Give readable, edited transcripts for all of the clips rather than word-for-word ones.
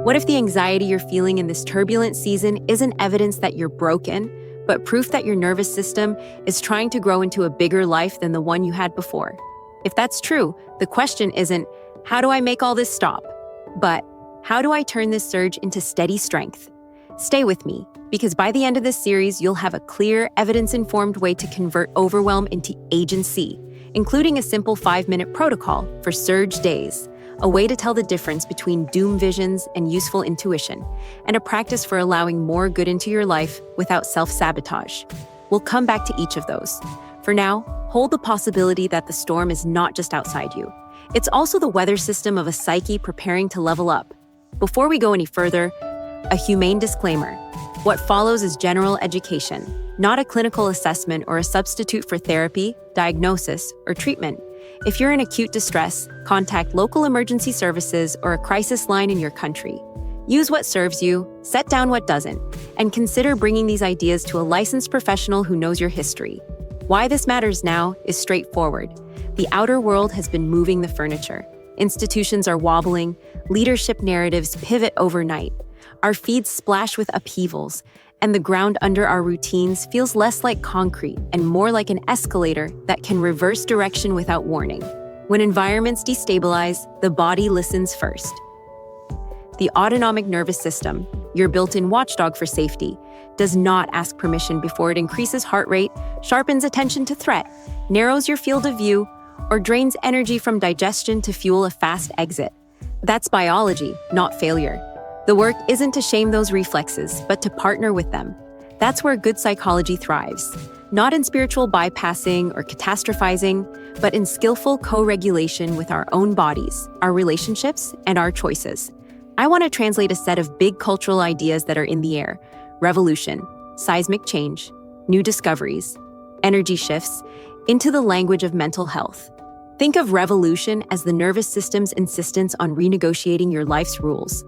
What if the anxiety you're feeling in this turbulent season isn't evidence that you're broken, but proof that your nervous system is trying to grow into a bigger life than the one you had before? If that's true, the question isn't, how do I make all this stop? But, how do I turn this surge into steady strength? Stay with me, because by the end of this series, you'll have a clear, evidence-informed way to convert overwhelm into agency, including a simple 5-minute protocol for surge days, a way to tell the difference between doom visions and useful intuition, and a practice for allowing more good into your life without self-sabotage. We'll come back to each of those. For now, hold the possibility that the storm is not just outside you. It's also the weather system of a psyche preparing to level up. Before we go any further, a humane disclaimer. What follows is general education, not a clinical assessment or a substitute for therapy, diagnosis, or treatment. If you're in acute distress, contact local emergency services or a crisis line in your country. Use what serves you, set down what doesn't, and consider bringing these ideas to a licensed professional who knows your history. Why this matters now is straightforward. The outer world has been moving the furniture. Institutions are wobbling, leadership narratives pivot overnight. Our feeds splash with upheavals, and the ground under our routines feels less like concrete and more like an escalator that can reverse direction without warning. When environments destabilize, the body listens first. The autonomic nervous system, your built-in watchdog for safety, does not ask permission before it increases heart rate, sharpens attention to threat, narrows your field of view, or drains energy from digestion to fuel a fast exit. That's biology, not failure. The work isn't to shame those reflexes, but to partner with them. That's where good psychology thrives. Not in spiritual bypassing or catastrophizing, but in skillful co-regulation with our own bodies, our relationships, and our choices. I want to translate a set of big cultural ideas that are in the air: revolution, seismic change, new discoveries, energy shifts, into the language of mental health. Think of revolution as the nervous system's insistence on renegotiating your life's rules.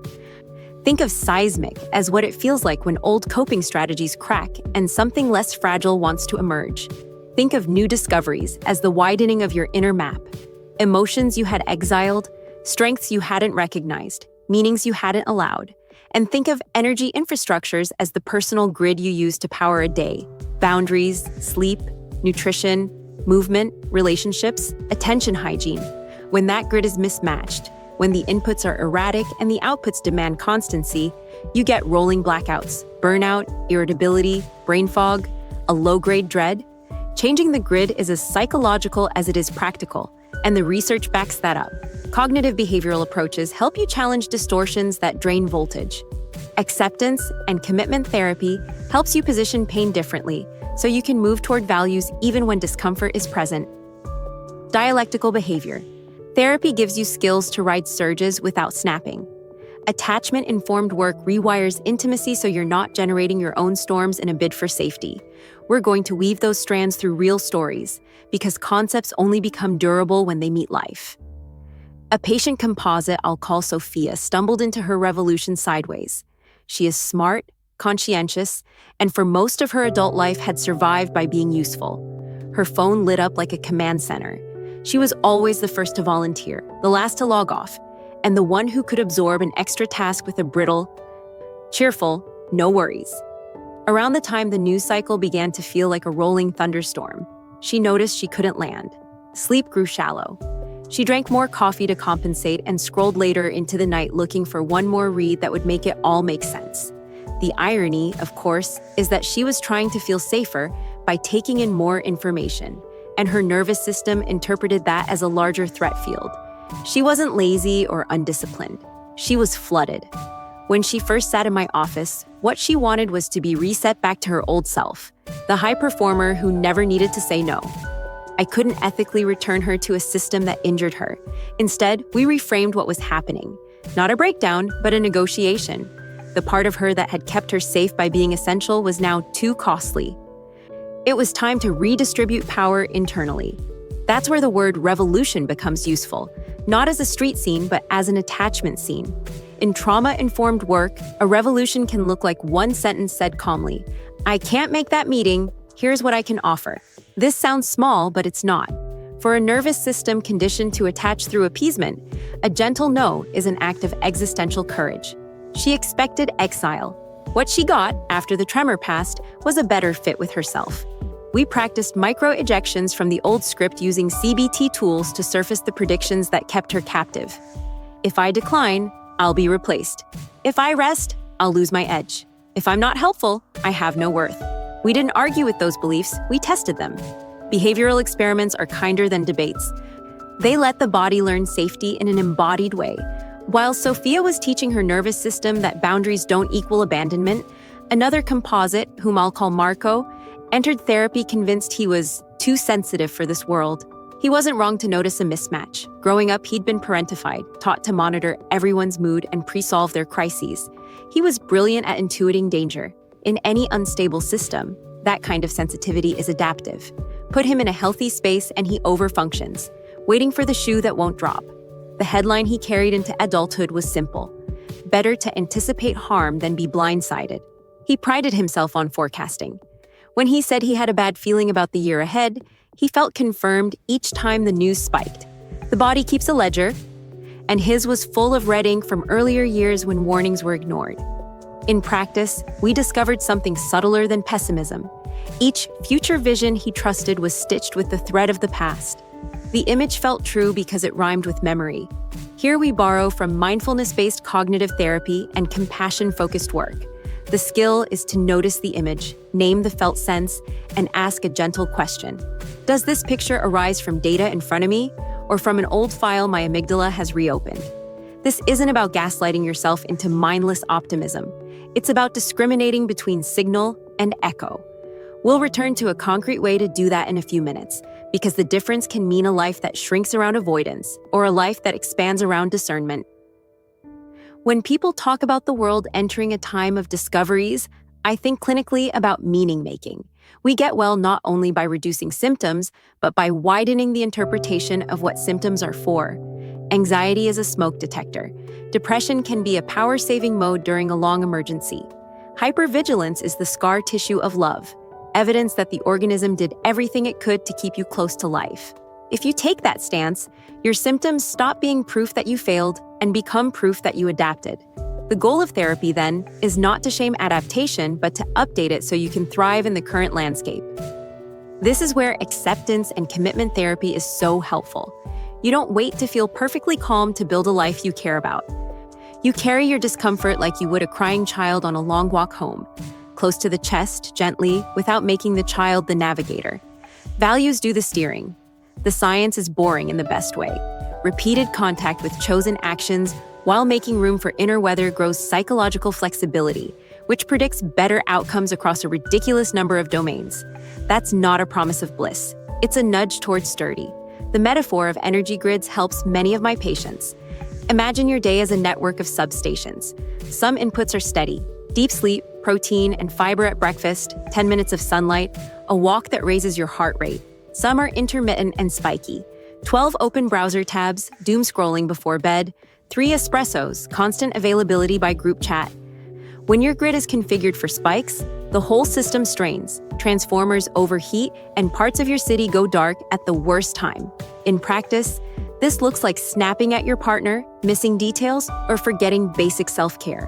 Think of seismic as what it feels like when old coping strategies crack and something less fragile wants to emerge. Think of new discoveries as the widening of your inner map. Emotions you had exiled, strengths you hadn't recognized, meanings you hadn't allowed. And think of energy infrastructures as the personal grid you use to power a day. Boundaries, sleep, nutrition, movement, relationships, attention hygiene. When that grid is mismatched, when the inputs are erratic and the outputs demand constancy, you get rolling blackouts, burnout, irritability, brain fog, a low-grade dread. Changing the grid is as psychological as it is practical, and the research backs that up. Cognitive behavioral approaches help you challenge distortions that drain voltage. Acceptance and commitment therapy helps you position pain differently, so you can move toward values even when discomfort is present. Dialectical behavior. Therapy gives you skills to ride surges without snapping. Attachment-informed work rewires intimacy so you're not generating your own storms in a bid for safety. We're going to weave those strands through real stories, because concepts only become durable when they meet life. A patient composite I'll call Sophia stumbled into her revolution sideways. She is smart, conscientious, and for most of her adult life had survived by being useful. Her phone lit up like a command center. She was always the first to volunteer, the last to log off, and the one who could absorb an extra task with a brittle, cheerful, no worries. Around the time the news cycle began to feel like a rolling thunderstorm, she noticed she couldn't land. Sleep grew shallow. She drank more coffee to compensate and scrolled later into the night looking for one more read that would make it all make sense. The irony, of course, is that she was trying to feel safer by taking in more information, and her nervous system interpreted that as a larger threat field. She wasn't lazy or undisciplined. She was flooded. When she first sat in my office, what she wanted was to be reset back to her old self, the high performer who never needed to say no. I couldn't ethically return her to a system that injured her. Instead, we reframed what was happening. Not a breakdown, but a negotiation. The part of her that had kept her safe by being essential was now too costly. It was time to redistribute power internally. That's where the word revolution becomes useful, not as a street scene, but as an attachment scene. In trauma-informed work, a revolution can look like one sentence said calmly. I can't make that meeting. Here's what I can offer. This sounds small, but it's not. For a nervous system conditioned to attach through appeasement, a gentle no is an act of existential courage. She expected exile. What she got, after the tremor passed, was a better fit with herself. We practiced micro-ejections from the old script using CBT tools to surface the predictions that kept her captive. If I decline, I'll be replaced. If I rest, I'll lose my edge. If I'm not helpful, I have no worth. We didn't argue with those beliefs, we tested them. Behavioral experiments are kinder than debates. They let the body learn safety in an embodied way. While Sophia was teaching her nervous system that boundaries don't equal abandonment, another composite, whom I'll call Marco, entered therapy convinced he was too sensitive for this world. He wasn't wrong to notice a mismatch. Growing up, he'd been parentified, taught to monitor everyone's mood and pre-solve their crises. He was brilliant at intuiting danger. In any unstable system, that kind of sensitivity is adaptive. Put him in a healthy space and he overfunctions, waiting for the shoe that won't drop. The headline he carried into adulthood was simple: better to anticipate harm than be blindsided. He prided himself on forecasting. When he said he had a bad feeling about the year ahead, he felt confirmed each time the news spiked. The body keeps a ledger, and his was full of red ink from earlier years when warnings were ignored. In practice, we discovered something subtler than pessimism. Each future vision he trusted was stitched with the thread of the past. The image felt true because it rhymed with memory. Here we borrow from mindfulness-based cognitive therapy and compassion-focused work. The skill is to notice the image, name the felt sense, and ask a gentle question. Does this picture arise from data in front of me, or from an old file my amygdala has reopened? This isn't about gaslighting yourself into mindless optimism. It's about discriminating between signal and echo. We'll return to a concrete way to do that in a few minutes, because the difference can mean a life that shrinks around avoidance, or a life that expands around discernment. When people talk about the world entering a time of discoveries, I think clinically about meaning-making. We get well not only by reducing symptoms, but by widening the interpretation of what symptoms are for. Anxiety is a smoke detector. Depression can be a power-saving mode during a long emergency. Hypervigilance is the scar tissue of love, evidence that the organism did everything it could to keep you close to life. If you take that stance, your symptoms stop being proof that you failed and become proof that you adapted. The goal of therapy, then, is not to shame adaptation, but to update it so you can thrive in the current landscape. This is where acceptance and commitment therapy is so helpful. You don't wait to feel perfectly calm to build a life you care about. You carry your discomfort like you would a crying child on a long walk home, close to the chest, gently, without making the child the navigator. Values do the steering. The science is boring in the best way. Repeated contact with chosen actions while making room for inner weather grows psychological flexibility, which predicts better outcomes across a ridiculous number of domains. That's not a promise of bliss. It's a nudge towards sturdy. The metaphor of energy grids helps many of my patients. Imagine your day as a network of substations. Some inputs are steady: deep sleep, protein, and fiber at breakfast, 10 minutes of sunlight, a walk that raises your heart rate. Some are intermittent and spiky: 12 open browser tabs, doom scrolling before bed, 3 espressos, constant availability by group chat. When your grid is configured for spikes, the whole system strains, transformers overheat, and parts of your city go dark at the worst time. In practice, this looks like snapping at your partner, missing details, or forgetting basic self-care.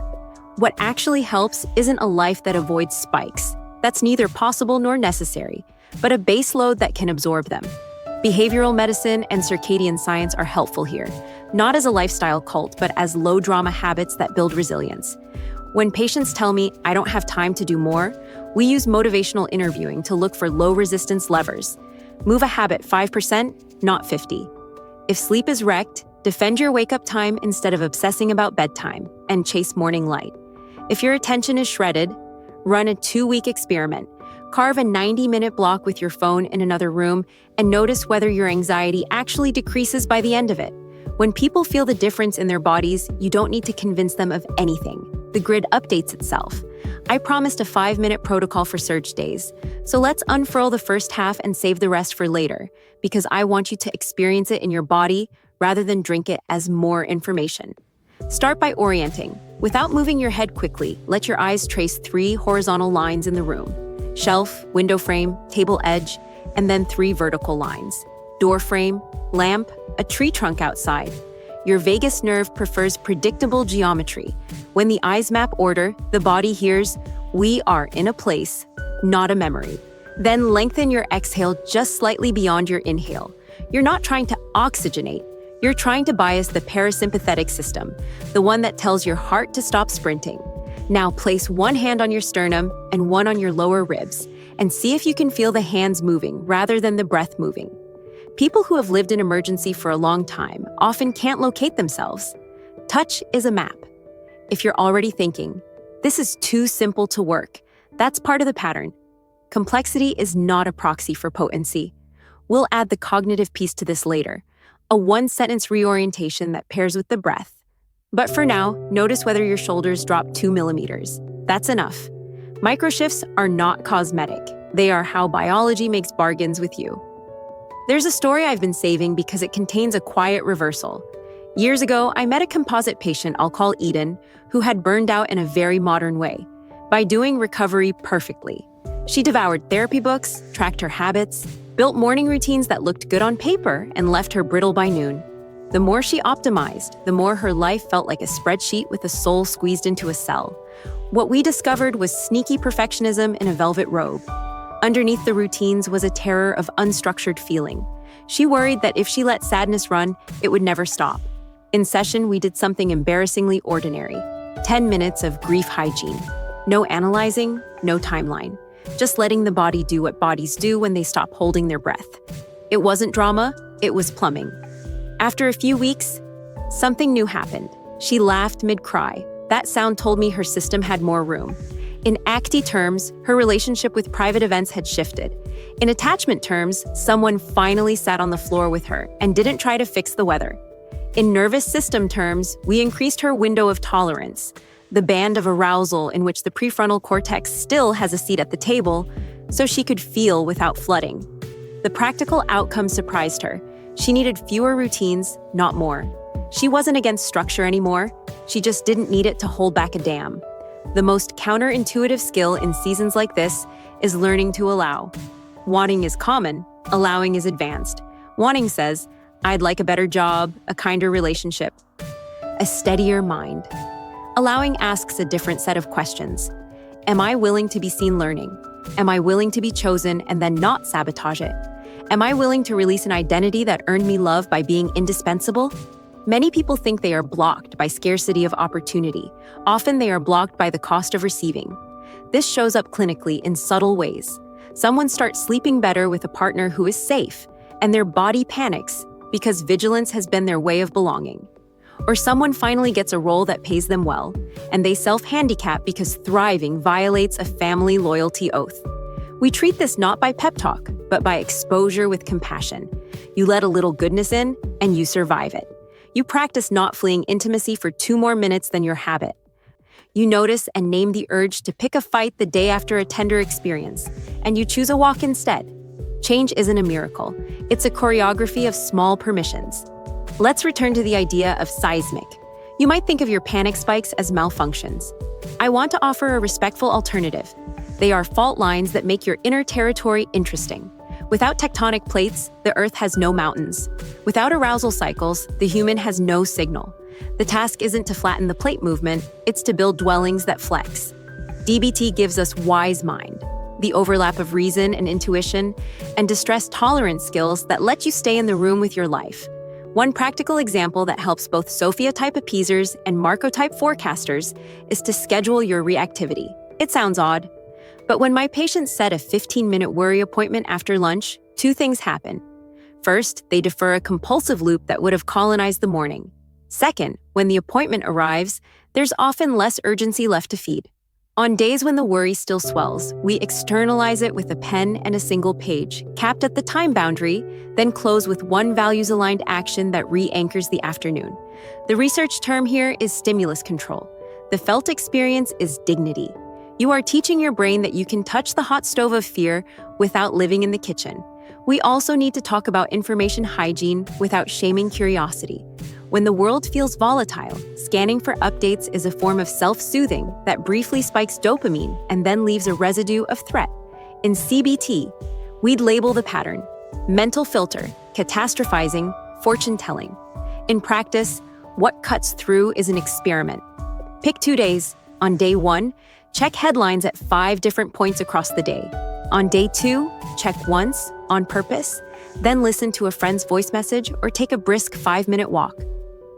What actually helps isn't a life that avoids spikes. That's neither possible nor necessary, but a base load that can absorb them. Behavioral medicine and circadian science are helpful here, not as a lifestyle cult, but as low-drama habits that build resilience. When patients tell me, "I don't have time to do more," we use motivational interviewing to look for low-resistance levers. Move a habit 5%, not 50. If sleep is wrecked, defend your wake-up time instead of obsessing about bedtime, and chase morning light. If your attention is shredded, run a 2-week experiment. Carve a 90-minute block with your phone in another room and notice whether your anxiety actually decreases by the end of it. When people feel the difference in their bodies, you don't need to convince them of anything. The grid updates itself. I promised a 5-minute protocol for surge days, so let's unfurl the first half and save the rest for later, because I want you to experience it in your body rather than drink it as more information. Start by orienting. Without moving your head quickly, let your eyes trace 3 horizontal lines in the room: shelf, window frame, table edge, and then 3 vertical lines: door frame, lamp, a tree trunk outside. Your vagus nerve prefers predictable geometry. When the eyes map order, the body hears, "We are in a place, not a memory." Then lengthen your exhale just slightly beyond your inhale. You're not trying to oxygenate. You're trying to bias the parasympathetic system, the one that tells your heart to stop sprinting. Now place one hand on your sternum and one on your lower ribs, and see if you can feel the hands moving rather than the breath moving. People who have lived in emergency for a long time often can't locate themselves. Touch is a map. If you're already thinking, "This is too simple to work," that's part of the pattern. Complexity is not a proxy for potency. We'll add the cognitive piece to this later, a one-sentence reorientation that pairs with the breath. But for now, notice whether your shoulders drop 2 millimeters. That's enough. Microshifts are not cosmetic. They are how biology makes bargains with you. There's a story I've been saving because it contains a quiet reversal. Years ago, I met a composite patient I'll call Eden, who had burned out in a very modern way, by doing recovery perfectly. She devoured therapy books, tracked her habits, built morning routines that looked good on paper, and left her brittle by noon. The more she optimized, the more her life felt like a spreadsheet with a soul squeezed into a cell. What we discovered was sneaky perfectionism in a velvet robe. Underneath the routines was a terror of unstructured feeling. She worried that if she let sadness run, it would never stop. In session, we did something embarrassingly ordinary. 10 minutes of grief hygiene. No analyzing, no timeline. Just letting the body do what bodies do when they stop holding their breath. It wasn't drama, it was plumbing. After a few weeks, something new happened. She laughed mid-cry. That sound told me her system had more room. In acty terms, her relationship with private events had shifted. In attachment terms, someone finally sat on the floor with her and didn't try to fix the weather. In nervous system terms, we increased her window of tolerance, the band of arousal in which the prefrontal cortex still has a seat at the table, so she could feel without flooding. The practical outcome surprised her. She needed fewer routines, not more. She wasn't against structure anymore. She just didn't need it to hold back a dam. The most counterintuitive skill in seasons like this is learning to allow. Wanting is common, allowing is advanced. Wanting says, "I'd like a better job, a kinder relationship, a steadier mind." Allowing asks a different set of questions. Am I willing to be seen learning? Am I willing to be chosen and then not sabotage it? Am I willing to release an identity that earned me love by being indispensable? Many people think they are blocked by scarcity of opportunity. Often they are blocked by the cost of receiving. This shows up clinically in subtle ways. Someone starts sleeping better with a partner who is safe, and their body panics because vigilance has been their way of belonging. Or someone finally gets a role that pays them well, and they self-handicap because thriving violates a family loyalty oath. We treat this not by pep talk, but by exposure with compassion. You let a little goodness in, and you survive it. You practice not fleeing intimacy for 2 more minutes than your habit. You notice and name the urge to pick a fight the day after a tender experience, and you choose a walk instead. Change isn't a miracle. It's a choreography of small permissions. Let's return to the idea of seismic. You might think of your panic spikes as malfunctions. I want to offer a respectful alternative. They are fault lines that make your inner territory interesting. Without tectonic plates, the Earth has no mountains. Without arousal cycles, the human has no signal. The task isn't to flatten the plate movement, it's to build dwellings that flex. DBT gives us wise mind, the overlap of reason and intuition, and distress tolerance skills that let you stay in the room with your life. One practical example that helps both Sophia-type appeasers and Marco-type forecasters is to schedule your reactivity. It sounds odd, but when my patients set a 15-minute worry appointment after lunch, 2 things happen. First, they defer a compulsive loop that would have colonized the morning. Second, when the appointment arrives, there's often less urgency left to feed. On days when the worry still swells, we externalize it with a pen and a single page, capped at the time boundary, then close with one values-aligned action that re-anchors the afternoon. The research term here is stimulus control. The felt experience is dignity. You are teaching your brain that you can touch the hot stove of fear without living in the kitchen. We also need to talk about information hygiene without shaming curiosity. When the world feels volatile, scanning for updates is a form of self-soothing that briefly spikes dopamine and then leaves a residue of threat. In CBT, we'd label the pattern: mental filter, catastrophizing, fortune-telling. In practice, What cuts through is an experiment. Pick 2 days. On day 1, check headlines at 5 different points across the day. On day 2, check once, on purpose, then listen to a friend's voice message or take a brisk 5-minute walk.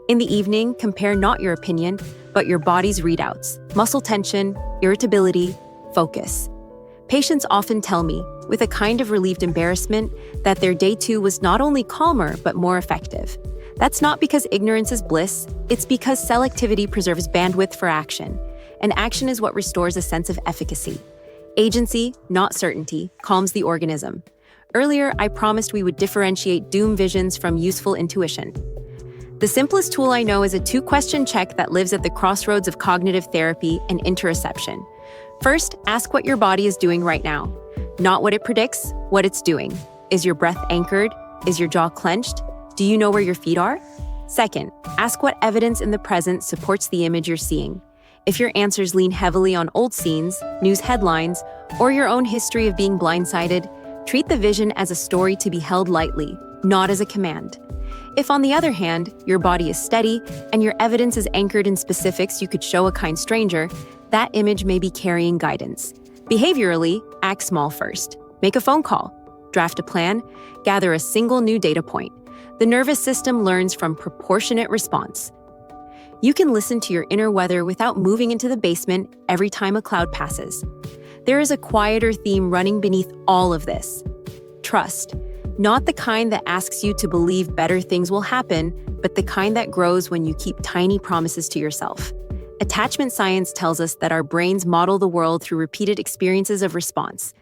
In the evening, compare not your opinion, but your body's readouts: muscle tension, irritability, focus. Patients often tell me, with a kind of relieved embarrassment, that their day 2 was not only calmer, but more effective. That's not because ignorance is bliss, it's because selectivity preserves bandwidth for action, and action is what restores a sense of efficacy. Agency, not certainty, calms the organism. Earlier, I promised we would differentiate doom visions from useful intuition. The simplest tool I know is a 2-question check that lives at the crossroads of cognitive therapy and interoception. First, ask what your body is doing right now. Not what it predicts, what it's doing. Is your breath anchored? Is your jaw clenched? Do you know where your feet are? Second, ask what evidence in the present supports the image you're seeing. If your answers lean heavily on old scenes, news headlines, or your own history of being blindsided, treat the vision as a story to be held lightly, not as a command. If, on the other hand, your body is steady and your evidence is anchored in specifics you could show a kind stranger, that image may be carrying guidance. Behaviorally, act small first. Make a phone call, draft a plan, gather a single new data point. The nervous system learns from proportionate response. You can listen to your inner weather without moving into the basement every time a cloud passes. There is a quieter theme running beneath all of this. Trust. Not the kind that asks you to believe better things will happen, but the kind that grows when you keep tiny promises to yourself. Attachment science tells us that our brains model the world through repeated experiences of response.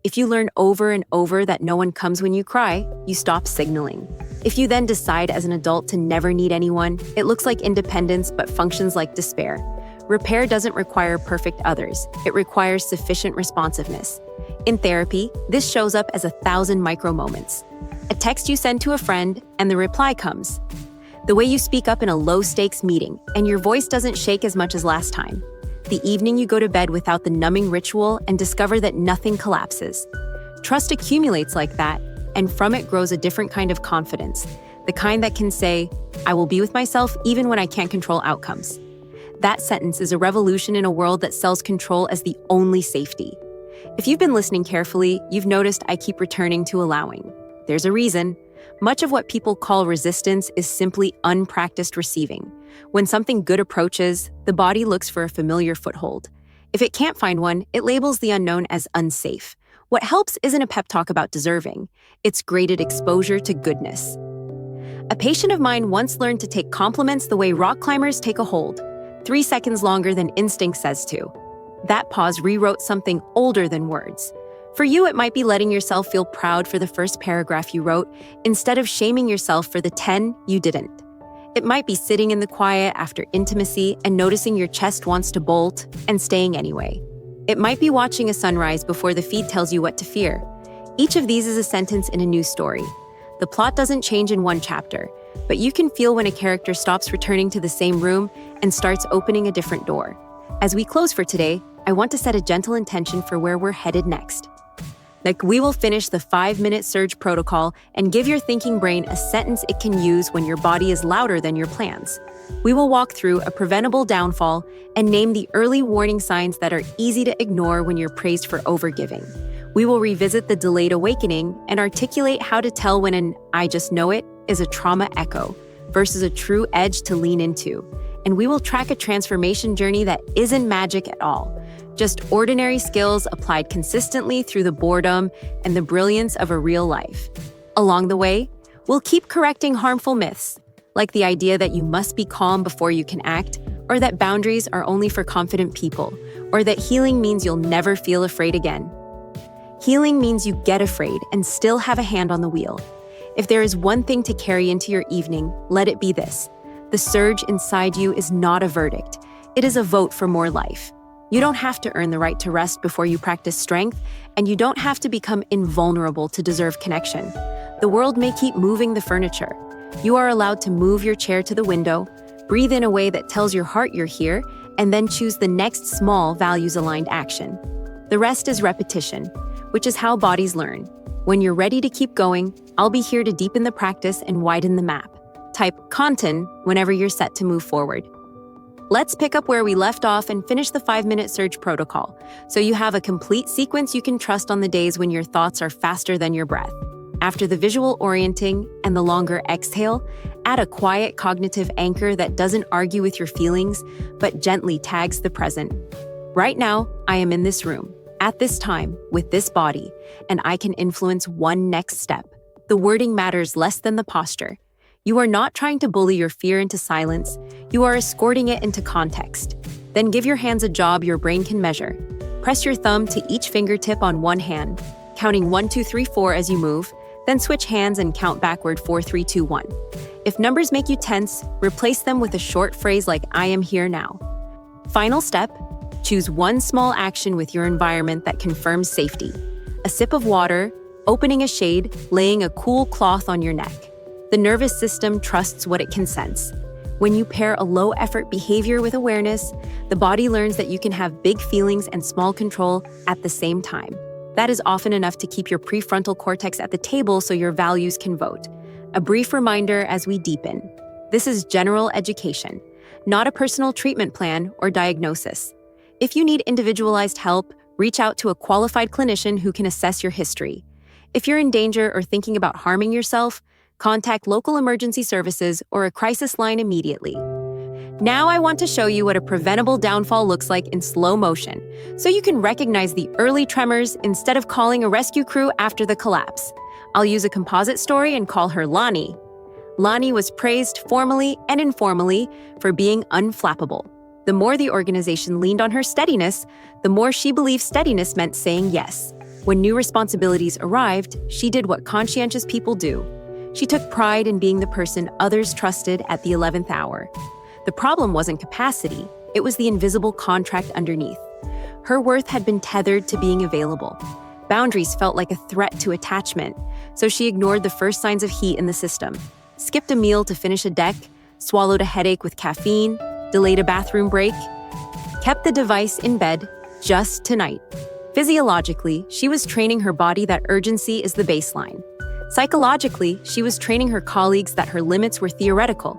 If you learn over and over that no one comes when you cry, you stop signaling. If you then decide as an adult to never need anyone, it looks like independence but functions like despair. Repair doesn't require perfect others. It requires sufficient responsiveness. In therapy, this shows up as 1,000 micro moments. A text you send to a friend, and the reply comes. The way you speak up in a low-stakes meeting, and your voice doesn't shake as much as last time. The evening you go to bed without the numbing ritual and discover that nothing collapses. Trust accumulates like that, and from it grows a different kind of confidence, the kind that can say, "I will be with myself even when I can't control outcomes." That sentence is a revolution in a world that sells control as the only safety. If you've been listening carefully, you've noticed I keep returning to allowing. There's a reason. Much of what people call resistance is simply unpracticed receiving. When something good approaches, the body looks for a familiar foothold. If it can't find one, it labels the unknown as unsafe. What helps isn't a pep talk about deserving. It's graded exposure to goodness. A patient of mine once learned to take compliments the way rock climbers take a hold, 3 seconds longer than instinct says to. That pause rewrote something older than words. For you, it might be letting yourself feel proud for the first paragraph you wrote instead of shaming yourself for the 10 you didn't. It might be sitting in the quiet after intimacy and noticing your chest wants to bolt and staying anyway. It might be watching a sunrise before the feed tells you what to fear. Each of these is a sentence in a new story. The plot doesn't change in one chapter, but you can feel when a character stops returning to the same room and starts opening a different door. As we close for today, I want to set a gentle intention for where we're headed next. We will finish the 5-minute surge protocol and give your thinking brain a sentence it can use when your body is louder than your plans. We will walk through a preventable downfall and name the early warning signs that are easy to ignore when you're praised for overgiving. We will revisit the delayed awakening and articulate how to tell when an "I just know it" is a trauma echo versus a true edge to lean into. And we will track a transformation journey that isn't magic at all. Just ordinary skills applied consistently through the boredom and the brilliance of a real life. Along the way, we'll keep correcting harmful myths, like the idea that you must be calm before you can act, or that boundaries are only for confident people, or that healing means you'll never feel afraid again. Healing means you get afraid and still have a hand on the wheel. If there is one thing to carry into your evening, let it be this. The surge inside you is not a verdict. It is a vote for more life. You don't have to earn the right to rest before you practice strength, and you don't have to become invulnerable to deserve connection. The world may keep moving the furniture. You are allowed to move your chair to the window, breathe in a way that tells your heart you're here, and then choose the next small values-aligned action. The rest is repetition, which is how bodies learn. When you're ready to keep going, I'll be here to deepen the practice and widen the map. Type "Contin" whenever you're set to move forward. Let's pick up where we left off and finish the 5-minute surge protocol, so you have a complete sequence you can trust on the days when your thoughts are faster than your breath. After the visual orienting and the longer exhale, add a quiet cognitive anchor that doesn't argue with your feelings, but gently tags the present. Right now, I am in this room, at this time, with this body, and I can influence one next step. The wording matters less than the posture. You are not trying to bully your fear into silence, you are escorting it into context. Then give your hands a job your brain can measure. Press your thumb to each fingertip on one hand, counting 1, 2, 3, 4 as you move, then switch hands and count backward 4, 3, 2, 1. If numbers make you tense, replace them with a short phrase like "I am here now." Final step, choose one small action with your environment that confirms safety. A sip of water, opening a shade, laying a cool cloth on your neck. The nervous system trusts what it can sense. When you pair a low-effort behavior with awareness, the body learns that you can have big feelings and small control at the same time. That is often enough to keep your prefrontal cortex at the table so your values can vote. A brief reminder as we deepen. This is general education, not a personal treatment plan or diagnosis. If you need individualized help, reach out to a qualified clinician who can assess your history. If you're in danger or thinking about harming yourself, contact local emergency services or a crisis line immediately. Now I want to show you what a preventable downfall looks like in slow motion, so you can recognize the early tremors instead of calling a rescue crew after the collapse. I'll use a composite story and call her Lonnie. Lonnie was praised formally and informally for being unflappable. The more the organization leaned on her steadiness, the more she believed steadiness meant saying yes. When new responsibilities arrived, she did what conscientious people do. She took pride in being the person others trusted at the 11th hour. The problem wasn't capacity, it was the invisible contract underneath. Her worth had been tethered to being available. Boundaries felt like a threat to attachment, so she ignored the first signs of heat in the system, skipped a meal to finish a deck, swallowed a headache with caffeine, delayed a bathroom break, kept the device in bed just tonight. Physiologically, she was training her body that urgency is the baseline. Psychologically, she was training her colleagues that her limits were theoretical.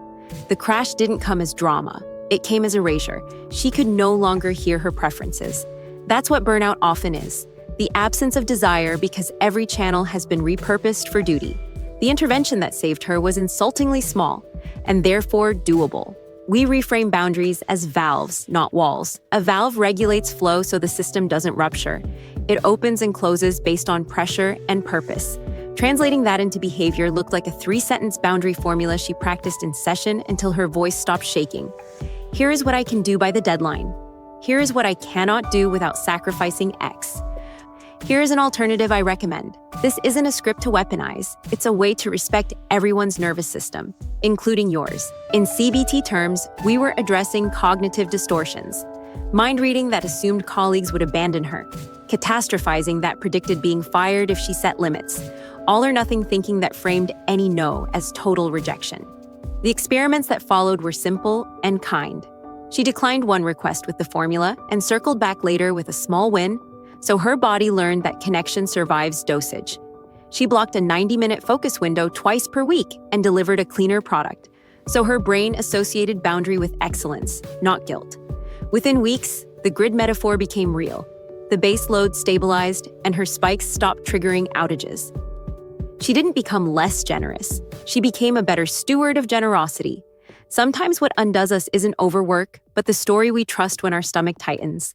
The crash didn't come as drama. It came as erasure. She could no longer hear her preferences. That's what burnout often is. The absence of desire because every channel has been repurposed for duty. The intervention that saved her was insultingly small, and therefore doable. We reframe boundaries as valves, not walls. A valve regulates flow so the system doesn't rupture. It opens and closes based on pressure and purpose. Translating that into behavior looked like a 3-sentence boundary formula she practiced in session until her voice stopped shaking. Here is what I can do by the deadline. Here is what I cannot do without sacrificing X. Here is an alternative I recommend. This isn't a script to weaponize. It's a way to respect everyone's nervous system, including yours. In CBT terms, we were addressing cognitive distortions. Mind reading that assumed colleagues would abandon her. Catastrophizing that predicted being fired if she set limits. All or nothing thinking that framed any no as total rejection. The experiments that followed were simple and kind. She declined one request with the formula and circled back later with a small win, so her body learned that connection survives dosage. She blocked a 90-minute focus window twice per week and delivered a cleaner product, so her brain associated boundary with excellence, not guilt. Within weeks, the grid metaphor became real. The base load stabilized, and her spikes stopped triggering outages. She didn't become less generous. She became a better steward of generosity. Sometimes what undoes us isn't overwork, but the story we trust when our stomach tightens.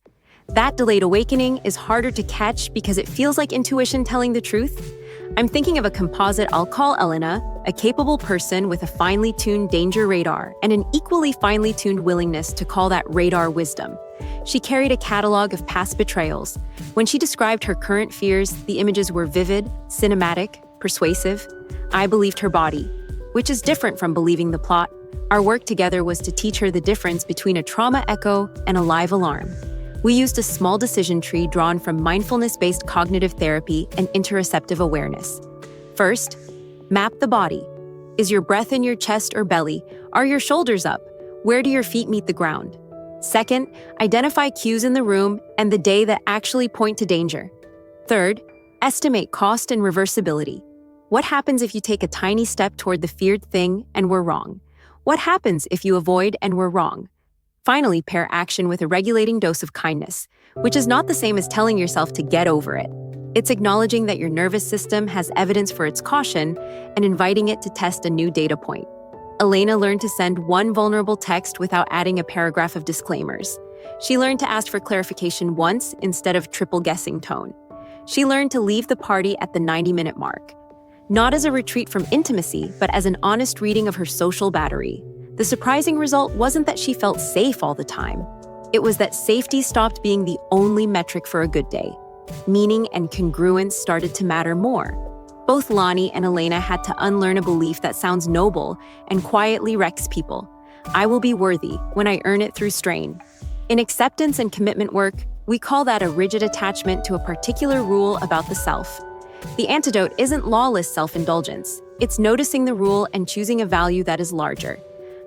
That delayed awakening is harder to catch because it feels like intuition telling the truth. I'm thinking of a composite I'll call Elena, a capable person with a finely tuned danger radar and an equally finely tuned willingness to call that radar wisdom. She carried a catalog of past betrayals. When she described her current fears, the images were vivid, cinematic, persuasive. I believed her body, which is different from believing the plot. Our work together was to teach her the difference between a trauma echo and a live alarm. We used a small decision tree drawn from mindfulness-based cognitive therapy and interoceptive awareness. First, map the body. Is your breath in your chest or belly? Are your shoulders up? Where do your feet meet the ground? Second, identify cues in the room and the day that actually point to danger. Third, estimate cost and reversibility. What happens if you take a tiny step toward the feared thing and we're wrong? What happens if you avoid and we're wrong? Finally, pair action with a regulating dose of kindness, which is not the same as telling yourself to get over it. It's acknowledging that your nervous system has evidence for its caution and inviting it to test a new data point. Elena learned to send one vulnerable text without adding a paragraph of disclaimers. She learned to ask for clarification once instead of triple guessing tone. She learned to leave the party at the 90-minute mark, not as a retreat from intimacy, but as an honest reading of her social battery. The surprising result wasn't that she felt safe all the time. It was that safety stopped being the only metric for a good day. Meaning and congruence started to matter more. Both Lonnie and Elena had to unlearn a belief that sounds noble and quietly wrecks people. I will be worthy when I earn it through strain. In acceptance and commitment work, we call that a rigid attachment to a particular rule about the self. The antidote isn't lawless self-indulgence. It's noticing the rule and choosing a value that is larger.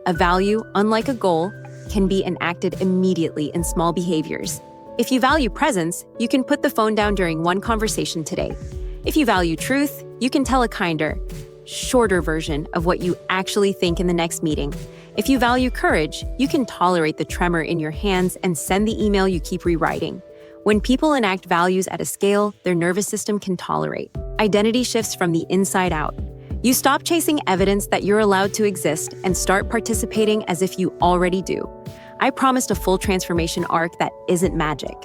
A value, unlike a goal, can be enacted immediately in small behaviors. If you value presence, you can put the phone down during one conversation today. If you value truth, you can tell a kinder, shorter version of what you actually think in the next meeting. If you value courage, you can tolerate the tremor in your hands and send the email you keep rewriting. When people enact values at a scale their nervous system can tolerate, identity shifts from the inside out. You stop chasing evidence that you're allowed to exist and start participating as if you already do. I promised a full transformation arc that isn't magic.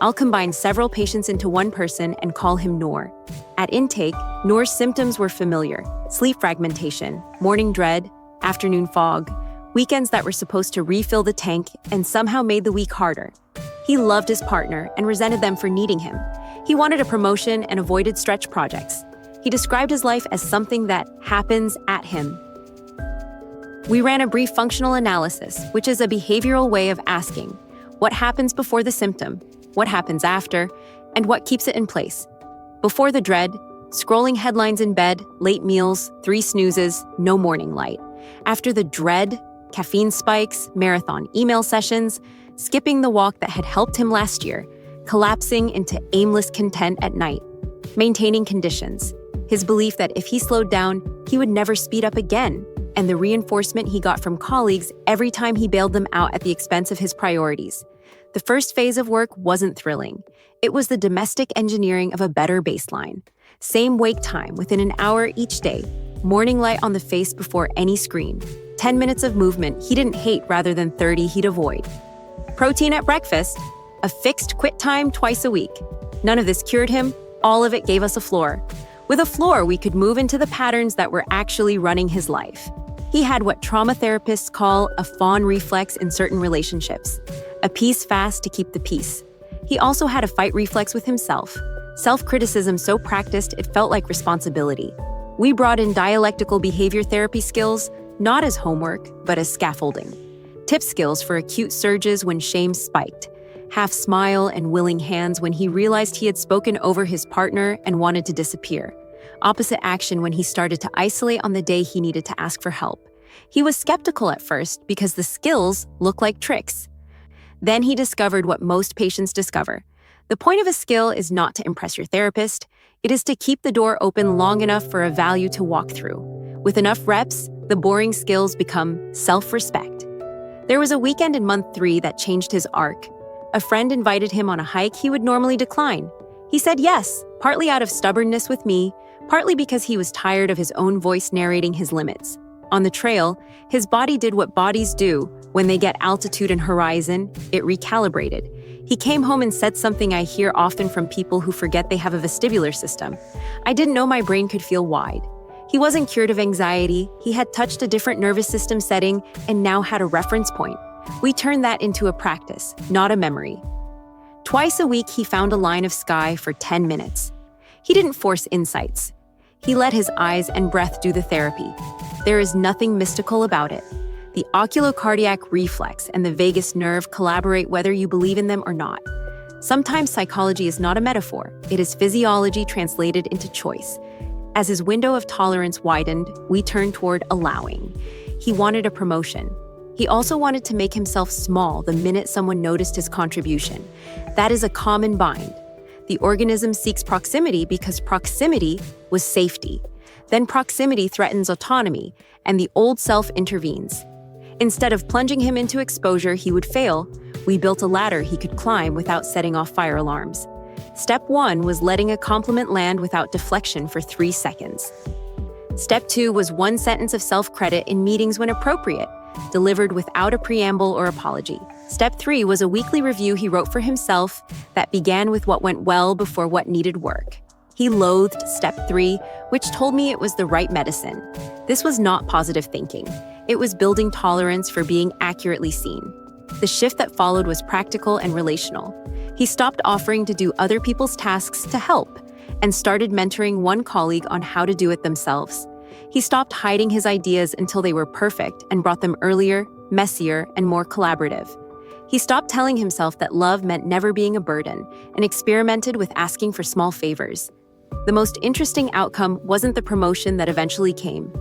I'll combine several patients into one person and call him Noor. At intake, Noor's symptoms were familiar: sleep fragmentation, morning dread, afternoon fog, weekends that were supposed to refill the tank and somehow made the week harder. He loved his partner and resented them for needing him. He wanted a promotion and avoided stretch projects. He described his life as something that happens at him. We ran a brief functional analysis, which is a behavioral way of asking what happens before the symptom, what happens after, and what keeps it in place. Before the dread, scrolling headlines in bed, late meals, 3 snoozes, no morning light. After the dread, caffeine spikes, marathon email sessions, skipping the walk that had helped him last year, collapsing into aimless content at night. Maintaining conditions, his belief that if he slowed down, he would never speed up again, and the reinforcement he got from colleagues every time he bailed them out at the expense of his priorities. The first phase of work wasn't thrilling. It was the domestic engineering of a better baseline. Same wake time within an hour each day, morning light on the face before any screen, 10 minutes of movement he didn't hate rather than 30 he'd avoid. Protein at breakfast, a fixed quit time twice a week. None of this cured him, all of it gave us a floor. With a floor, we could move into the patterns that were actually running his life. He had what trauma therapists call a fawn reflex in certain relationships, a peace fast to keep the peace. He also had a fight reflex with himself, self-criticism so practiced it felt like responsibility. We brought in dialectical behavior therapy skills, not as homework, but as scaffolding. Tip skills for acute surges when shame spiked, half smile and willing hands when he realized he had spoken over his partner and wanted to disappear. Opposite action when he started to isolate on the day he needed to ask for help. He was skeptical at first because the skills look like tricks. Then he discovered what most patients discover. The point of a skill is not to impress your therapist. It is to keep the door open long enough for a value to walk through. With enough reps, the boring skills become self-respect. There was a weekend in month 3 that changed his arc. A friend invited him on a hike he would normally decline. He said yes, partly out of stubbornness with me, partly because he was tired of his own voice narrating his limits. On the trail, his body did what bodies do. When they get altitude and horizon, it recalibrated. He came home and said something I hear often from people who forget they have a vestibular system. I didn't know my brain could feel wide. He wasn't cured of anxiety. He had touched a different nervous system setting and now had a reference point. We turned that into a practice, not a memory. Twice a week, he found a line of sky for 10 minutes. He didn't force insights. He let his eyes and breath do the therapy. There is nothing mystical about it. The oculocardiac reflex and the vagus nerve collaborate whether you believe in them or not. Sometimes psychology is not a metaphor. It is physiology translated into choice. As his window of tolerance widened, we turned toward allowing. He wanted a promotion. He also wanted to make himself small the minute someone noticed his contribution. That is a common bind. The organism seeks proximity because proximity was safety. Then proximity threatens autonomy, and the old self intervenes. Instead of plunging him into exposure he would fail, we built a ladder he could climb without setting off fire alarms. Step 1 was letting a compliment land without deflection for 3 seconds. Step 2 was one sentence of self-credit in meetings when appropriate, delivered without a preamble or apology. Step 3 was a weekly review he wrote for himself that began with what went well before what needed work. He loathed Step 3, which told me it was the right medicine. This was not positive thinking. It was building tolerance for being accurately seen. The shift that followed was practical and relational. He stopped offering to do other people's tasks to help and started mentoring one colleague on how to do it themselves. He stopped hiding his ideas until they were perfect and brought them earlier, messier, and more collaborative. He stopped telling himself that love meant never being a burden and experimented with asking for small favors. The most interesting outcome wasn't the promotion that eventually came.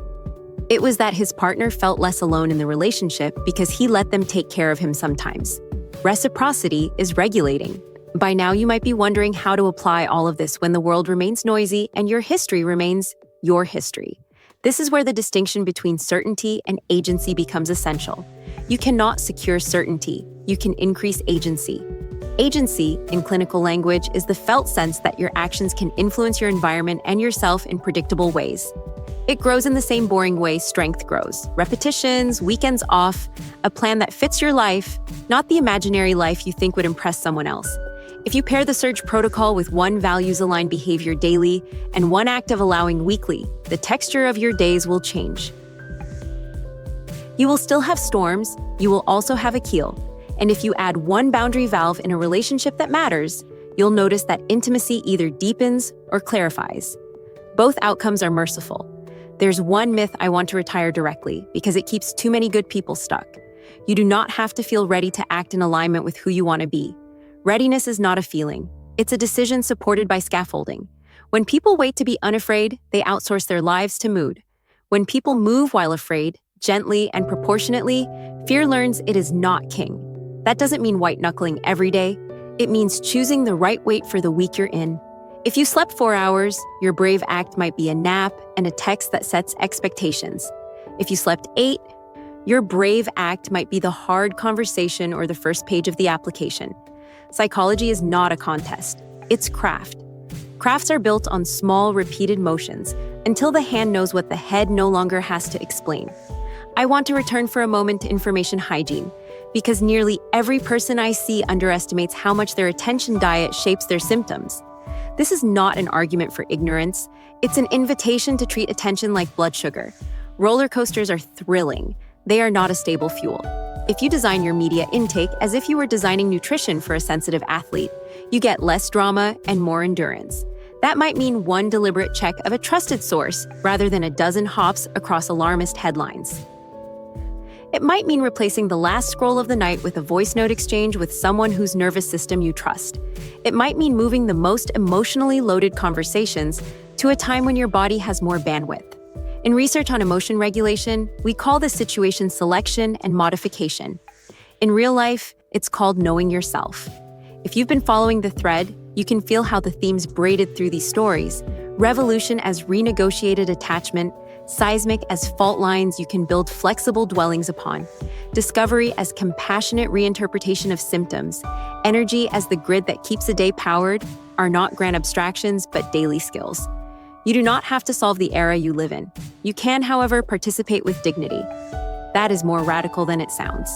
It was that his partner felt less alone in the relationship because he let them take care of him sometimes. Reciprocity is regulating. By now, you might be wondering how to apply all of this when the world remains noisy and your history remains your history. This is where the distinction between certainty and agency becomes essential. You cannot secure certainty. You can increase agency. Agency, in clinical language, is the felt sense that your actions can influence your environment and yourself in predictable ways. It grows in the same boring way strength grows. Repetitions, weekends off, a plan that fits your life, not the imaginary life you think would impress someone else. If you pair the Surge protocol with one values-aligned behavior daily and one act of allowing weekly, the texture of your days will change. You will still have storms, you will also have a keel. And if you add one boundary valve in a relationship that matters, you'll notice that intimacy either deepens or clarifies. Both outcomes are merciful. There's one myth I want to retire directly because it keeps too many good people stuck. You do not have to feel ready to act in alignment with who you want to be. Readiness is not a feeling. It's a decision supported by scaffolding. When people wait to be unafraid, they outsource their lives to mood. When people move while afraid, gently and proportionately, fear learns it is not king. That doesn't mean white-knuckling every day. It means choosing the right weight for the week you're in. If you slept 4 hours, your brave act might be a nap and a text that sets expectations. If you slept 8, your brave act might be the hard conversation or the first page of the application. Psychology is not a contest. It's craft. Crafts are built on small, repeated motions until the hand knows what the head no longer has to explain. I want to return for a moment to information hygiene, because nearly every person I see underestimates how much their attention diet shapes their symptoms. This is not an argument for ignorance. It's an invitation to treat attention like blood sugar. Roller coasters are thrilling. They are not a stable fuel. If you design your media intake as if you were designing nutrition for a sensitive athlete, you get less drama and more endurance. That might mean one deliberate check of a trusted source rather than a dozen hops across alarmist headlines. It might mean replacing the last scroll of the night with a voice note exchange with someone whose nervous system you trust. It might mean moving the most emotionally loaded conversations to a time when your body has more bandwidth. In research on emotion regulation, we call this situation selection and modification. In real life, it's called knowing yourself. If you've been following the thread, you can feel how the themes braided through these stories. Revolution as renegotiated attachment, seismic as fault lines you can build flexible dwellings upon, discovery as compassionate reinterpretation of symptoms, energy as the grid that keeps a day powered are not grand abstractions but daily skills. You do not have to solve the era you live in. You can, however, participate with dignity. That is more radical than it sounds.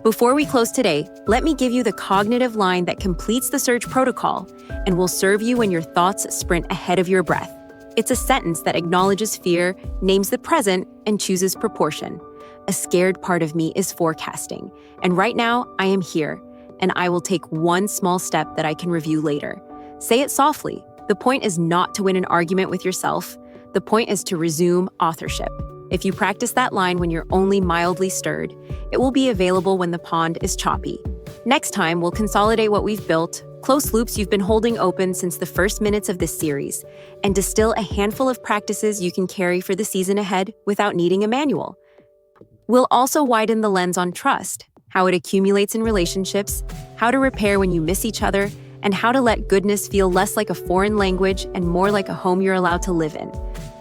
Before we close today, let me give you the cognitive line that completes the Surge protocol and will serve you when your thoughts sprint ahead of your breath. It's a sentence that acknowledges fear, names the present, and chooses proportion. A scared part of me is forecasting, and right now I am here, and I will take one small step that I can review later. Say it softly. The point is not to win an argument with yourself. The point is to resume authorship. If you practice that line when you're only mildly stirred, it will be available when the pond is choppy. Next time, we'll consolidate what we've built, close loops you've been holding open since the first minutes of this series, and distill a handful of practices you can carry for the season ahead without needing a manual. We'll also widen the lens on trust, how it accumulates in relationships, how to repair when you miss each other, and how to let goodness feel less like a foreign language and more like a home you're allowed to live in.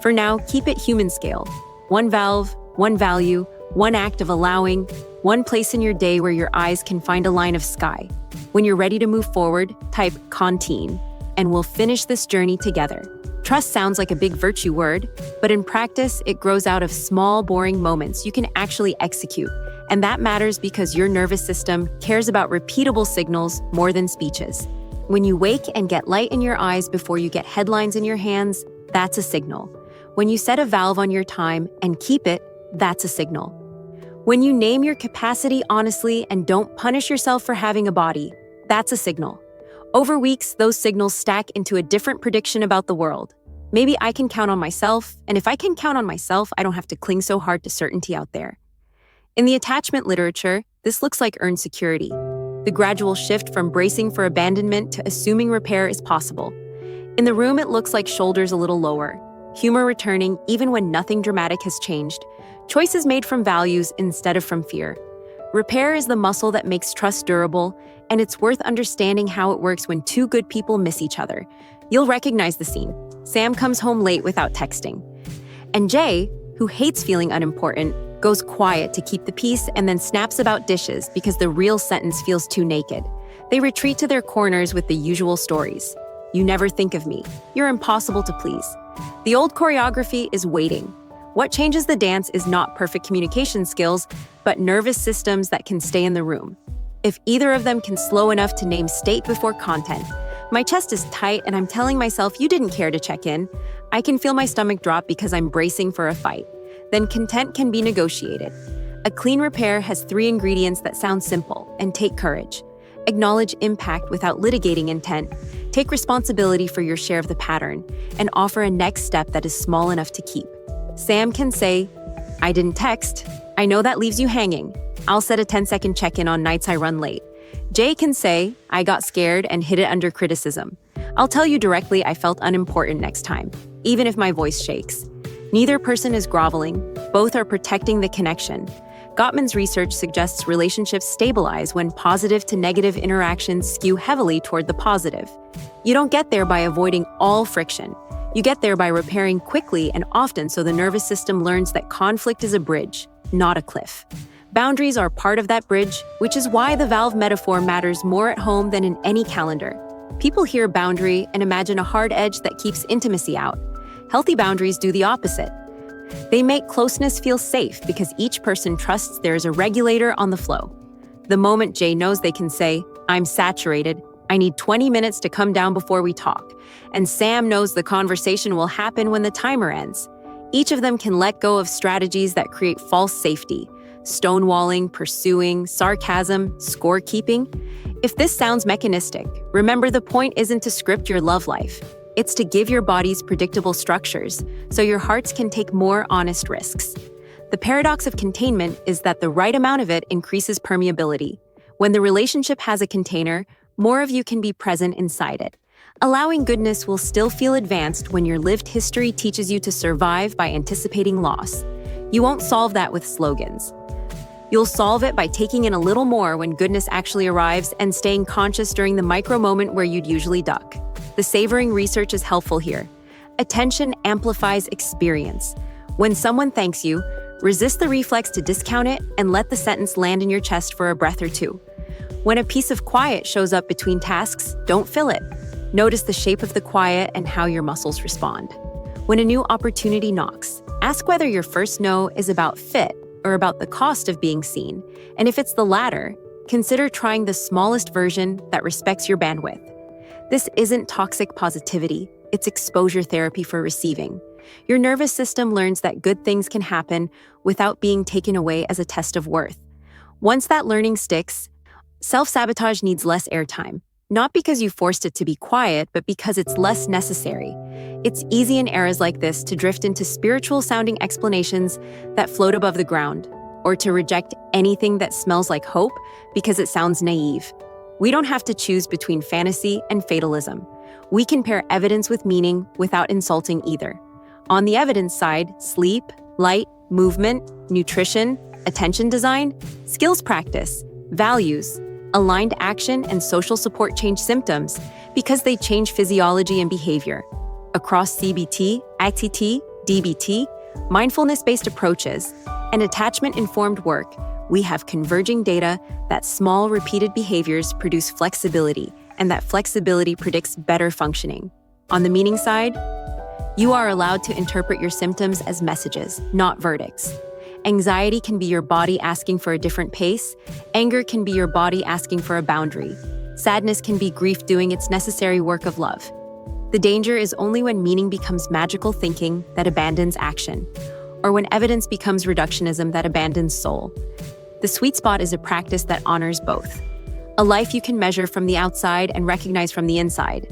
For now, keep it human scale. One valve, one value, one act of allowing, one place in your day where your eyes can find a line of sky. When you're ready to move forward, type "Contine," and we'll finish this journey together. Trust sounds like a big virtue word, but in practice, it grows out of small, boring moments you can actually execute. And that matters because your nervous system cares about repeatable signals more than speeches. When you wake and get light in your eyes before you get headlines in your hands, that's a signal. When you set a valve on your time and keep it, that's a signal. When you name your capacity honestly and don't punish yourself for having a body, that's a signal. Over weeks, those signals stack into a different prediction about the world. Maybe I can count on myself, and if I can count on myself, I don't have to cling so hard to certainty out there. In the attachment literature, this looks like earned security, the gradual shift from bracing for abandonment to assuming repair is possible. In the room, it looks like shoulders a little lower, humor returning even when nothing dramatic has changed, choices made from values instead of from fear. Repair is the muscle that makes trust durable, and it's worth understanding how it works when two good people miss each other. You'll recognize the scene. Sam comes home late without texting. And Jay, who hates feeling unimportant, goes quiet to keep the peace and then snaps about dishes because the real sentence feels too naked. They retreat to their corners with the usual stories. You never think of me. You're impossible to please. The old choreography is waiting. What changes the dance is not perfect communication skills, but nervous systems that can stay in the room. If either of them can slow enough to name state before content, my chest is tight and I'm telling myself you didn't care to check in. I can feel my stomach drop because I'm bracing for a fight. Then content can be negotiated. A clean repair has 3 ingredients that sound simple and take courage. Acknowledge impact without litigating intent, take responsibility for your share of the pattern, and offer a next step that is small enough to keep. Sam can say, "I didn't text. I know that leaves you hanging. I'll set a 10-second check-in on nights I run late." Jay can say, "I got scared and hid it under criticism. I'll tell you directly I felt unimportant next time, even if my voice shakes." Neither person is groveling. Both are protecting the connection. Gottman's research suggests relationships stabilize when positive to negative interactions skew heavily toward the positive. You don't get there by avoiding all friction. You get there by repairing quickly and often so the nervous system learns that conflict is a bridge, not a cliff. Boundaries are part of that bridge, which is why the valve metaphor matters more at home than in any calendar. People hear boundary and imagine a hard edge that keeps intimacy out. Healthy boundaries do the opposite. They make closeness feel safe because each person trusts there is a regulator on the flow. The moment Jay knows they can say, "I'm saturated, I need 20 minutes to come down before we talk," and Sam knows the conversation will happen when the timer ends. Each of them can let go of strategies that create false safety, stonewalling, pursuing, sarcasm, scorekeeping. If this sounds mechanistic, remember the point isn't to script your love life. It's to give your bodies predictable structures so your hearts can take more honest risks. The paradox of containment is that the right amount of it increases permeability. When the relationship has a container, more of you can be present inside it. Allowing goodness will still feel advanced when your lived history teaches you to survive by anticipating loss. You won't solve that with slogans. You'll solve it by taking in a little more when goodness actually arrives and staying conscious during the micro moment where you'd usually duck. The savoring research is helpful here. Attention amplifies experience. When someone thanks you, resist the reflex to discount it and let the sentence land in your chest for a breath or two. When a piece of quiet shows up between tasks, don't fill it. Notice the shape of the quiet and how your muscles respond. When a new opportunity knocks, ask whether your first no is about fit or about the cost of being seen. And if it's the latter, consider trying the smallest version that respects your bandwidth. This isn't toxic positivity, it's exposure therapy for receiving. Your nervous system learns that good things can happen without being taken away as a test of worth. Once that learning sticks, self-sabotage needs less airtime. Not because you forced it to be quiet, but because it's less necessary. It's easy in eras like this to drift into spiritual-sounding explanations that float above the ground, or to reject anything that smells like hope because it sounds naive. We don't have to choose between fantasy and fatalism. We can pair evidence with meaning without insulting either. On the evidence side, sleep, light, movement, nutrition, attention design, skills practice, values, Aligned action and social support change symptoms because they change physiology and behavior. Across CBT, ITT, DBT, mindfulness-based approaches, and attachment-informed work, we have converging data that small, repeated behaviors produce flexibility, and that flexibility predicts better functioning. On the meaning side, you are allowed to interpret your symptoms as messages, not verdicts. Anxiety can be your body asking for a different pace. Anger can be your body asking for a boundary. Sadness can be grief doing its necessary work of love. The danger is only when meaning becomes magical thinking that abandons action, or when evidence becomes reductionism that abandons soul. The sweet spot is a practice that honors both. A life you can measure from the outside and recognize from the inside.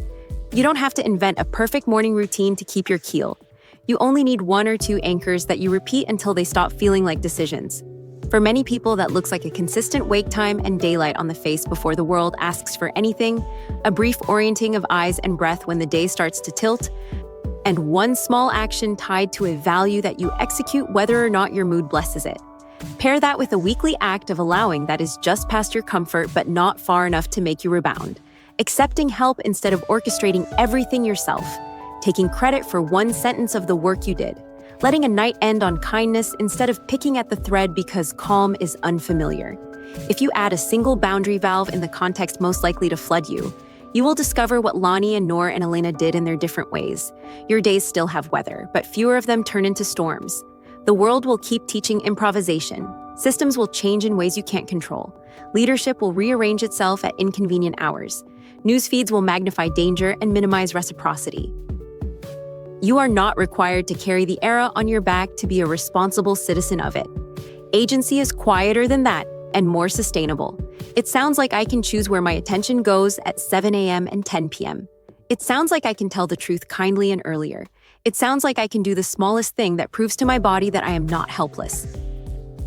You don't have to invent a perfect morning routine to keep your keel. You only need 1 or 2 anchors that you repeat until they stop feeling like decisions. For many people, that looks like a consistent wake time and daylight on the face before the world asks for anything, a brief orienting of eyes and breath when the day starts to tilt, and one small action tied to a value that you execute whether or not your mood blesses it. Pair that with a weekly act of allowing that is just past your comfort but not far enough to make you rebound. Accepting help instead of orchestrating everything yourself. Taking credit for one sentence of the work you did. Letting a night end on kindness instead of picking at the thread because calm is unfamiliar. If you add a single boundary valve in the context most likely to flood you, you will discover what Lonnie and Noor and Elena did in their different ways. Your days still have weather, but fewer of them turn into storms. The world will keep teaching improvisation. Systems will change in ways you can't control. Leadership will rearrange itself at inconvenient hours. News feeds will magnify danger and minimize reciprocity. You are not required to carry the era on your back to be a responsible citizen of it. Agency is quieter than that and more sustainable. It sounds like I can choose where my attention goes at 7 a.m. and 10 p.m. It sounds like I can tell the truth kindly and earlier. It sounds like I can do the smallest thing that proves to my body that I am not helpless.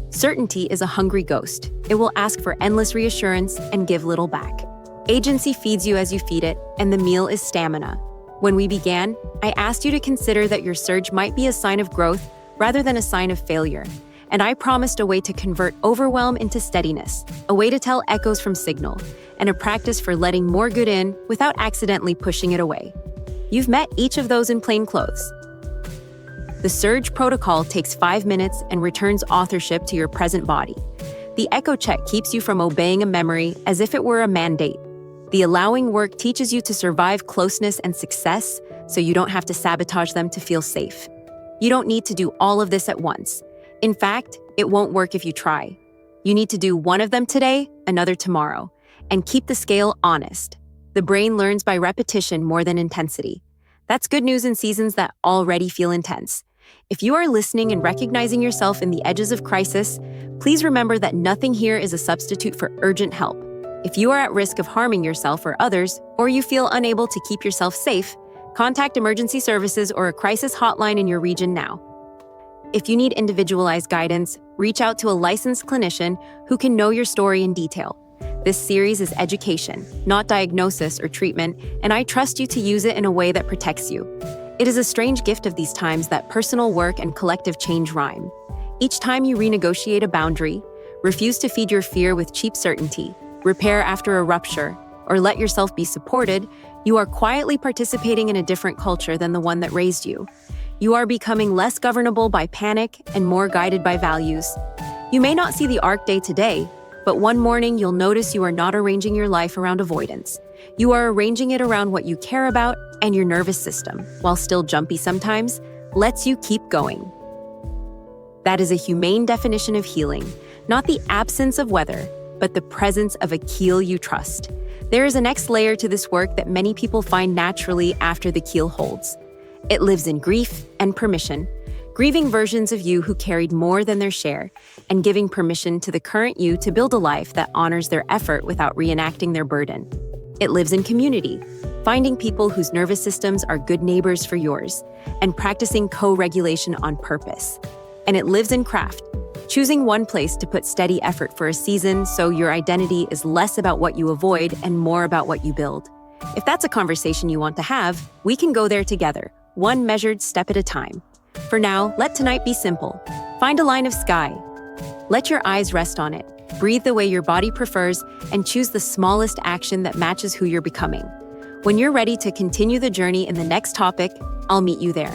Certainty is a hungry ghost. It will ask for endless reassurance and give little back. Agency feeds you as you feed it, and the meal is stamina. When we began, I asked you to consider that your surge might be a sign of growth rather than a sign of failure. And I promised a way to convert overwhelm into steadiness, a way to tell echoes from signal, and a practice for letting more good in without accidentally pushing it away. You've met each of those in plain clothes. The surge protocol takes 5 minutes and returns authorship to your present body. The echo check keeps you from obeying a memory as if it were a mandate. The allowing work teaches you to survive closeness and success so you don't have to sabotage them to feel safe. You don't need to do all of this at once. In fact, it won't work if you try. You need to do one of them today, another tomorrow, and keep the scale honest. The brain learns by repetition more than intensity. That's good news in seasons that already feel intense. If you are listening and recognizing yourself in the edges of crisis, please remember that nothing here is a substitute for urgent help. If you are at risk of harming yourself or others, or you feel unable to keep yourself safe, contact emergency services or a crisis hotline in your region now. If you need individualized guidance, reach out to a licensed clinician who can know your story in detail. This series is education, not diagnosis or treatment, and I trust you to use it in a way that protects you. It is a strange gift of these times that personal work and collective change rhyme. Each time you renegotiate a boundary, refuse to feed your fear with cheap certainty, repair after a rupture, or let yourself be supported, you are quietly participating in a different culture than the one that raised you. You are becoming less governable by panic and more guided by values. You may not see the arc day to day, but one morning you'll notice you are not arranging your life around avoidance. You are arranging it around what you care about, and your nervous system, while still jumpy sometimes, lets you keep going. That is a humane definition of healing, not the absence of weather, but the presence of a keel you trust. There is a next layer to this work that many people find naturally after the keel holds. It lives in grief and permission, grieving versions of you who carried more than their share, and giving permission to the current you to build a life that honors their effort without reenacting their burden. It lives in community, finding people whose nervous systems are good neighbors for yours, and practicing co-regulation on purpose. And it lives in craft, choosing one place to put steady effort for a season so your identity is less about what you avoid and more about what you build. If that's a conversation you want to have, we can go there together, one measured step at a time. For now, let tonight be simple. Find a line of sky. Let your eyes rest on it, breathe the way your body prefers, and choose the smallest action that matches who you're becoming. When you're ready to continue the journey in the next topic, I'll meet you there.